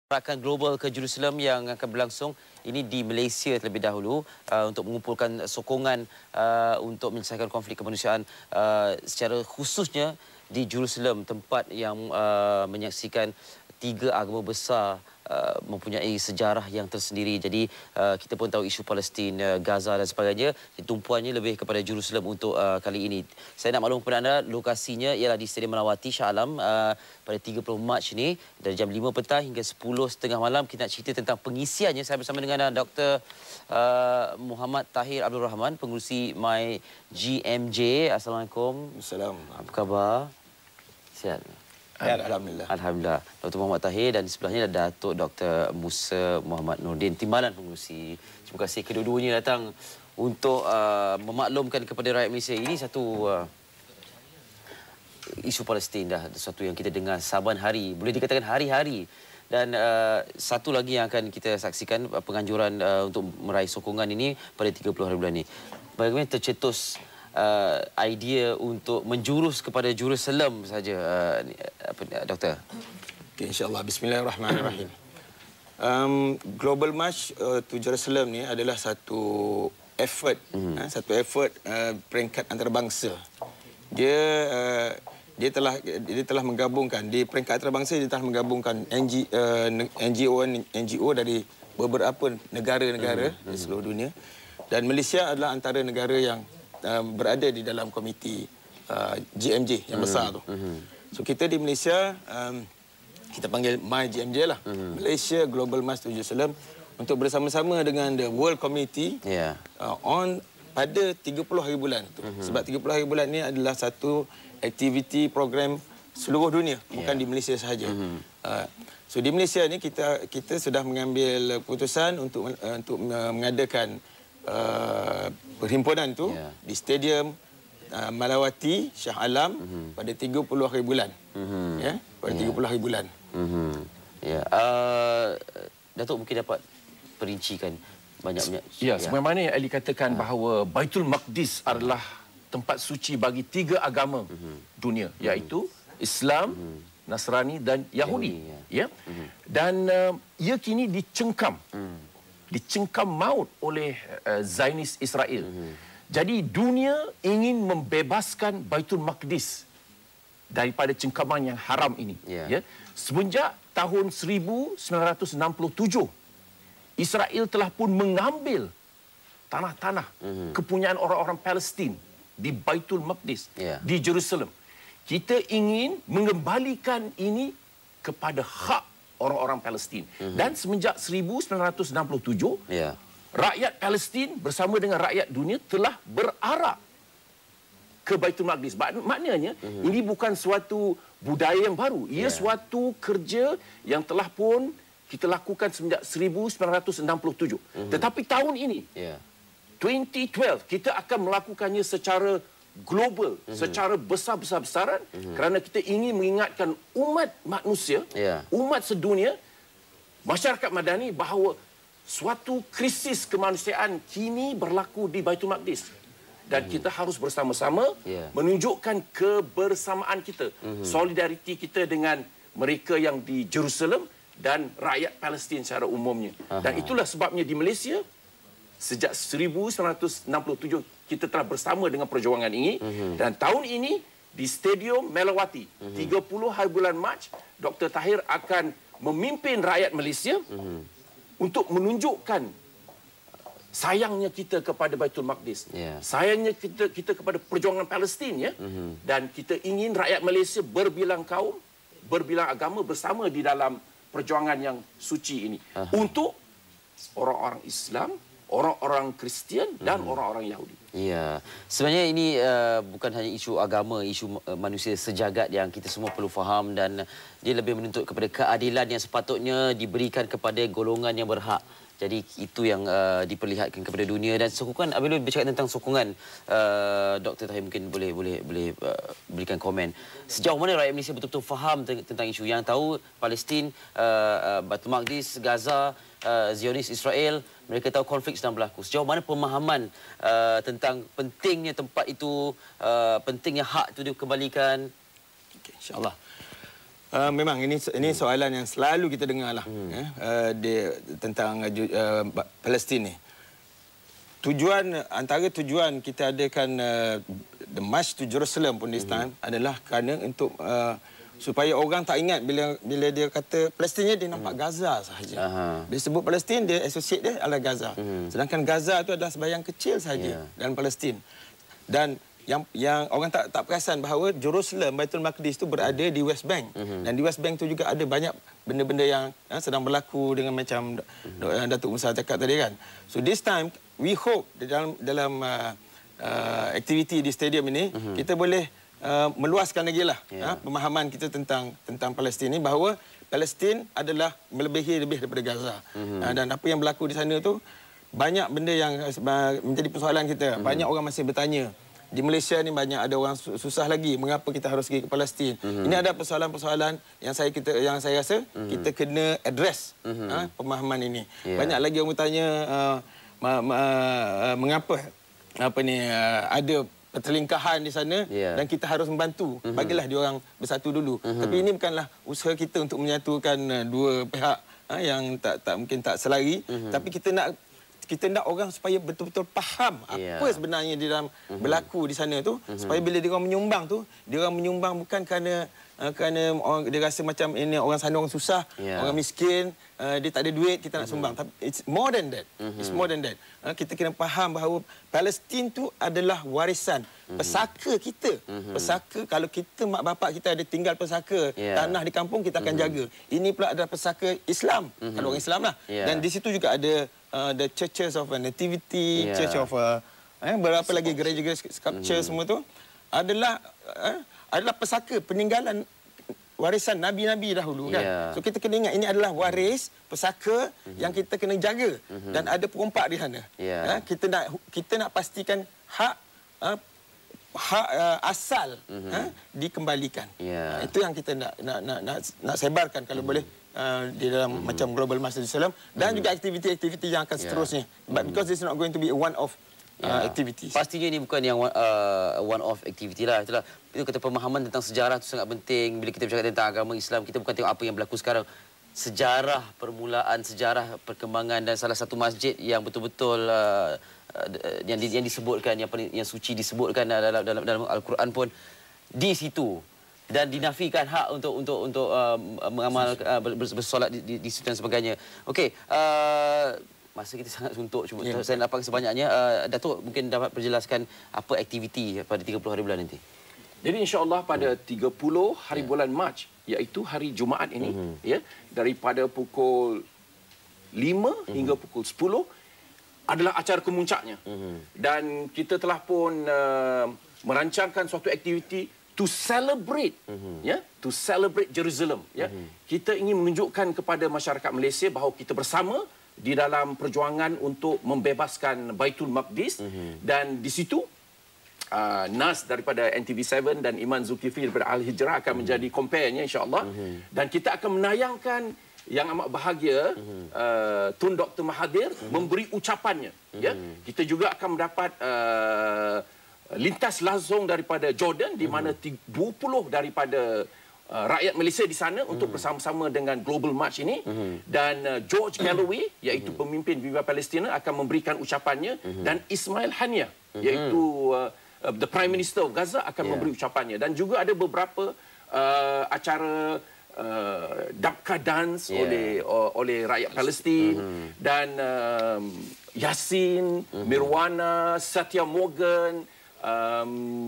Gerakan global ke Jerusalem yang akan berlangsung ini di Malaysia terlebih dahulu untuk mengumpulkan sokongan untuk menyelesaikan konflik kemanusiaan secara khususnya di Jerusalem, tempat yang menyaksikan tiga agama besar mempunyai sejarah yang tersendiri. Jadi kita pun tahu isu Palestin, Gaza dan sebagainya, tumpuannya lebih kepada Jerusalem untuk kali ini. Saya nak maklum kepada anda, lokasinya ialah di Stadium Melawati Shah Alam pada 30 Mac ini dari jam 5 petang hingga 10.30 malam. Kita nak cerita tentang pengisiannya. Saya bersama dengan Dr. Muhammad Tahir Abdul Rahman, pengurusi My GMJ. Assalamualaikum. Assalamualaikum. Apa khabar? Sihat? Ya, Alhamdulillah. Alhamdulillah. Dr. Muhammad Tahir dan di sebelahnya ada Datuk Dr. Musa Muhammad Nordin, Timbalan Pengurusi. Terima kasih kedua-duanya datang untuk memaklumkan kepada rakyat Malaysia. Ini satu isu Palestin dah, sesuatu yang kita dengar saban hari, boleh dikatakan hari-hari. Dan satu lagi yang akan kita saksikan, penganjuran untuk meraih sokongan ini pada 30 hari bulan ini. Bagaimana tercetus idea untuk menjurus kepada Jerusalem saja, Doktor? Okay, InsyaAllah. Bismillahirrahmanirrahim. Global March to Jerusalem ni adalah satu effort, peringkat antarabangsa. Dia telah menggabungkan di peringkat antarabangsa, dia telah menggabungkan NGO dari beberapa negara-negara di seluruh dunia, dan Malaysia adalah antara negara yang berada di dalam komiti GMJ yang besar tu. So kita di Malaysia kita panggil My GMJ lah, Malaysia Global March to Jerusalem, untuk bersama-sama dengan the World Committee on pada 30 hari bulan tu. Sebab 30 hari bulan ni adalah satu aktiviti program seluruh dunia, bukan di Malaysia sahaja. So di Malaysia ni kita sudah mengambil keputusan untuk mengadakan perhimpunan tu di Stadium Melawati Shah Alam pada 30 hari bulan. Pada 30 hari bulan. Datuk mungkin dapat perincikan banyak-banyak. Sebagaimana yang Ali katakan bahawa Baitul Maqdis adalah tempat suci bagi tiga agama dunia, iaitu Islam, Nasrani dan Yahudi. Dan ia kini dicengkam maut oleh Zionis Israel. Jadi dunia ingin membebaskan Baitul Maqdis daripada cengkaman yang haram ini. Semenjak tahun 1967, Israel telah pun mengambil tanah-tanah kepunyaan orang-orang Palestin di Baitul Maqdis, di Jerusalem. Kita ingin mengembalikan ini kepada hak orang-orang Palestin. Dan semenjak 1967, rakyat Palestin bersama dengan rakyat dunia telah berarak ke Baitul Maqdis. Maknanya, ini bukan suatu budaya yang baru. Ia suatu kerja yang telah pun kita lakukan semenjak 1967. Tetapi tahun ini, 2012, kita akan melakukannya secara global, secara besar-besaran, kerana kita ingin mengingatkan umat manusia, umat sedunia, masyarakat madani, bahawa suatu krisis kemanusiaan kini berlaku di Baitul Maqdis. Dan kita harus bersama-sama menunjukkan kebersamaan kita, solidariti kita dengan mereka yang di Jerusalem dan rakyat Palestin secara umumnya. Dan itulah sebabnya di Malaysia, sejak 1967 kita telah bersama dengan perjuangan ini. Dan tahun ini di Stadium Melawati, 30 hari bulan Mac, Dr. Tahir akan memimpin rakyat Malaysia untuk menunjukkan sayangnya kita kepada Baitul Maqdis, sayangnya kita kepada perjuangan Palestin, dan kita ingin rakyat Malaysia berbilang kaum, berbilang agama bersama di dalam perjuangan yang suci ini untuk orang-orang Islam, orang-orang Kristian dan orang-orang Yahudi. Sebenarnya ini bukan hanya isu agama, isu manusia sejagat yang kita semua perlu faham, dan dia lebih menuntut kepada keadilan yang sepatutnya diberikan kepada golongan yang berhak. Jadi itu yang diperlihatkan kepada dunia. Dan sokongan, apabila bercakap tentang sokongan, Dr. Tahir mungkin boleh berikan komen. Sejauh mana rakyat Malaysia betul-betul faham tentang isu yang tahu Palestin, Baitul Maqdis, Gaza, Zionis Israel, mereka tahu konflik sedang berlaku. Sejauh mana pemahaman tentang pentingnya tempat itu, pentingnya hak itu dikembalikan? InsyaAllah. Memang ini soalan yang selalu kita dengar lah tentang Palestin ni. Antara tujuan kita adakan the March to Jerusalem pun this time adalah kerana untuk supaya orang tak ingat bila dia kata Palestin dia nampak Gaza sahaja. Dia sebut Palestin, dia associate dia adalah Gaza. Sedangkan Gaza itu adalah sebayang kecil sahaja dalam Palestin. Dan yang orang tak perasan bahawa Jerusalem, Baitul Maqdis itu berada di West Bank. Dan di West Bank itu juga ada banyak benda-benda yang sedang berlaku dengan macam Datuk Musa cakap tadi kan. So this time we hope dalam aktiviti di stadium ini kita boleh meluaskan lagi lah pemahaman kita tentang Palestin ini, bahawa Palestin adalah melebihi lebih daripada Gaza. Dan apa yang berlaku di sana tu banyak benda yang menjadi persoalan kita. Banyak orang masih bertanya, di Malaysia ni banyak ada orang susah lagi mengapa kita harus pergi ke Palestin. Ini ada persoalan-persoalan yang saya rasa kita kena address pemahaman ini. Banyak lagi orang bertanya mengapa ada pertelingkahan di sana dan kita harus membantu. Bagilah diorang bersatu dulu. Tapi ini bukanlah usaha kita untuk menyatukan dua pihak yang mungkin tak selari, tapi kita nak orang supaya betul-betul faham apa sebenarnya di dalam berlaku di sana tu, supaya bila dia orang menyumbang tu, dia orang menyumbang bukan kerana orang, dia rasa macam ini orang sana orang susah, orang miskin, dia tak ada duit, kita nak sumbang. Tapi it's more than that. It's more than that. Kita kena faham bahawa Palestin tu adalah warisan pesaka kita. Pesaka, kalau kita mak bapak kita ada tinggal pesaka tanah di kampung, kita akan jaga. Ini pula adalah pesaka Islam. Kalau orang Islam lah. Dan di situ juga ada the churches of nativity, church of berapa lagi gereja-gereja sculpture semua tu adalah pesaka peninggalan warisan nabi-nabi dahulu kan. So kita kena ingat ini adalah waris pesaka yang kita kena jaga dan ada perompak di sana. Kita nak pastikan hak asal dikembalikan. Itu yang kita nak sebarkan kalau boleh di dalam macam Global March to Jerusalem dan juga aktiviti-aktiviti yang akan seterusnya. But because it's not going to be a one-off activities. Pastinya ini bukan yang one-off activity lah. Itu kata pemahaman tentang sejarah itu sangat penting. Bila kita bercakap tentang agama Islam, kita bukan tengok apa yang berlaku sekarang. Sejarah permulaan, sejarah perkembangan, dan salah satu masjid yang betul-betul yang disebutkan, yang suci disebutkan dalam Al-Quran pun di situ. Dan dinafikan hak untuk mengamal bersolat di situ dan sebagainya. Okey, masa kita sangat suntuk, cuma saya nak dapat sebanyaknya. Datuk mungkin dapat perjelaskan apa aktiviti pada 30 hari bulan nanti. Jadi insya-Allah pada 30 hari bulan Mac, iaitu hari Jumaat ini, daripada pukul 5 hingga pukul 10 adalah acara kemuncaknya. Dan kita telah pun merancangkan suatu aktiviti to celebrate, to celebrate Jerusalem. Kita ingin menunjukkan kepada masyarakat Malaysia bahawa kita bersama di dalam perjuangan untuk membebaskan Baitul Maqdis. Dan di situ Nas daripada NTV7 dan Iman Zulkifli daripada Al-Hijrah akan menjadi compare-nya insya-Allah. Dan kita akan menayangkan yang amat bahagia Tun Dr. Mahathir memberi ucapannya. Kita juga akan mendapat lintas langsung daripada Jordan, di mana 20 daripada rakyat Malaysia di sana untuk bersama-sama dengan Global March ini. Dan George Galloway, iaitu pemimpin Viva Palestina, akan memberikan ucapannya. Dan Ismail Haniyeh, iaitu the Prime Minister of Gaza, akan memberi ucapannya. Dan juga ada beberapa acara Dabka Dance oleh rakyat Palestin. Dan Yasin, Mirwana, Satya Morgan,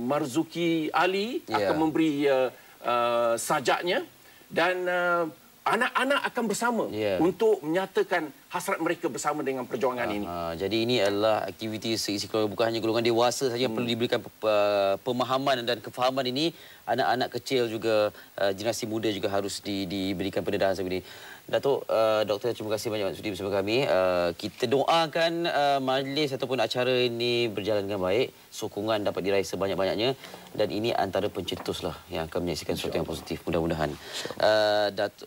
Marzuki Ali akan memberi sajaknya. Dan anak-anak akan bersama untuk menyatakan hasrat mereka bersama dengan perjuangan ini. Jadi ini adalah aktiviti seisi keluarga, bukan hanya golongan dewasa saja yang perlu diberikan pemahaman dan kefahaman ini. Anak-anak kecil juga, generasi muda juga harus diberikan pendedahan seperti ini. Datuk, Doktor, terima kasih banyak sudi bersama kami. Kita doakan majlis ataupun acara ini berjalan dengan baik, sokongan dapat diraih sebanyak-banyaknya, dan ini antara pencetuslah yang akan menyaksikan sesuatu yang positif, mudah-mudahan.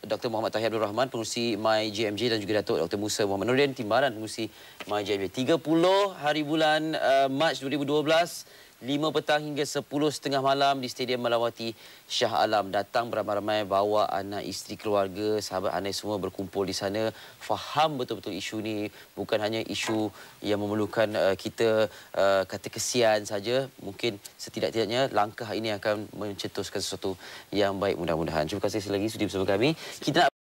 Dr. Muhammad Tahir Abdul Rahman, pengurusi MyGMJ, dan juga Datuk Dr. Musa Muhammad Nordin, Timbalan pengurusi MyGMJ. 30 hari bulan Mac 2012 5 petang hingga 10:30 malam di Stadium Melawati Shah Alam. Datang beramai-ramai, bawa anak, isteri, keluarga, sahabat anda semua berkumpul di sana. Faham betul-betul isu ni bukan hanya isu yang memerlukan kita kata kesian saja. Mungkin setidak-tidaknya langkah ini akan mencetuskan sesuatu yang baik mudah-mudahan. Terima kasih sekali lagi sudi bersama kami. Kita nak